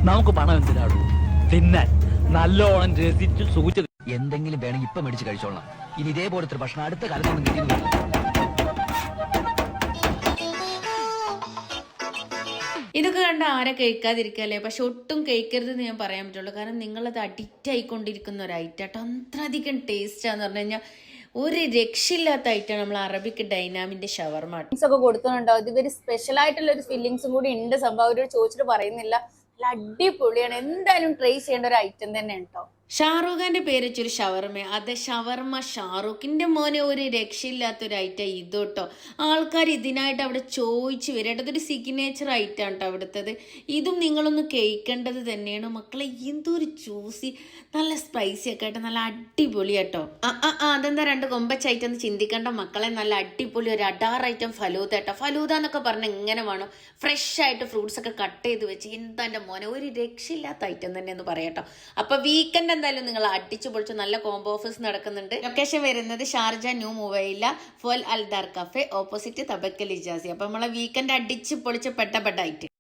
നമുക്ക് പണം എന്തിനാടൂ? തിന്നാൻ നല്ലോണം രസിച്ച് സൂചിച്ച് എന്തെങ്കിലും വേണമെങ്കിൽ ഇപ്പൊ മേടിച്ച് കഴിച്ചോളാം. ഇനി ഇതേപോലത്തെ ഭക്ഷണം അടുത്ത കാലത്തൊന്നും കിട്ടിയില്ല. ഇതൊക്കെ കണ്ട ആരെ കഴിക്കാതിരിക്കല്ലേ, പക്ഷെ ഒട്ടും കഴിക്കരുതെന്ന് ഞാൻ പറയാൻ പറ്റുള്ളൂ. കാരണം നിങ്ങളത് അഡിക്റ്റ് ആയിക്കൊണ്ടിരിക്കുന്ന ഒരു ഐറ്റാട്ടോ. അത്രയധികം ടേസ്റ്റാന്ന് പറഞ്ഞു കഴിഞ്ഞാൽ ഒരു രക്ഷയില്ലാത്ത ഐറ്റാണ് നമ്മൾ അറബിക് ഡൈനാമിന്റെ ഷവർമ. ഒക്കെ കൊടുക്കുന്നുണ്ടാവും. ഇത് ഇവര് സ്പെഷ്യൽ ആയിട്ടുള്ള ഒരു ഫില്ലിങ്സും കൂടി ഉണ്ട്. സംഭവം അവരോട് ചോദിച്ചിട്ട് പറയുന്നില്ല. നല്ല അടിപൊളിയാണ്. എന്തായാലും ട്രൈ ചെയ്യേണ്ട ഒരു ഐറ്റം തന്നെ കേട്ടോ. ഷാറൂഖ് ഖാന്റെ പേര് വെച്ചൊരു ഷവർമ. അതെ, ഷവർമ ഷാറൂഖിന്റെ മോനെ ഒരു രക്ഷയില്ലാത്തൊരു ഐറ്റം ഇതോട്ടോ. ആൾക്കാർ ഇതിനായിട്ട് അവിടെ ചോദിച്ചു വരും കേട്ടോ. ഇതൊരു സിഗ്നേച്ചർ ഐറ്റം കേട്ടോ അവിടുത്തത്. ഇതും നിങ്ങളൊന്ന് കേൾക്കേണ്ടത് തന്നെയാണ് മക്കളെ. എന്തൊരു ജ്യൂസി, നല്ല സ്പൈസി ഒക്കെ ആയിട്ട് നല്ല അടിപൊളി കേട്ടോ. അതെന്താ രണ്ട് കൊമ്പച്ച് ഐറ്റം എന്ന് ചിന്തിക്കേണ്ട മക്കളെ. നല്ല അടിപൊളി ഒരു അഡാർ ഐറ്റം ഫലൂദ കേട്ടോ. ഫലൂദ എന്നൊക്കെ പറഞ്ഞാൽ എങ്ങനെ വേണം, ഫ്രഷ് ആയിട്ട് ഫ്രൂട്ട്സ് ഒക്കെ കട്ട് ചെയ്ത് വെച്ച് എന്താ എൻ്റെ മോനെ ഒരു രക്ഷയില്ലാത്ത ഐറ്റം തന്നെ എന്ന് പറയാട്ടോ. അപ്പൊ വീക്കെൻഡ് എന്തായാലും നിങ്ങൾ അടിച്ചു പൊളിച്ചു. നല്ല കോംബോ ഓഫേഴ്സ് നടക്കുന്നുണ്ട്. ലൊക്കേഷൻ വരുന്നത് ഷാർജ ന്യൂ മുവൈല ഫുൽ അൽദാർ കഫേ ഓപ്പോസിറ്റ് തബക്കൽ ഇജാസി. അപ്പൊ നമ്മളെ വീക്കെൻഡ് അടിച്ച് പൊളിച്ച് പെട്ട ഐറ്റം.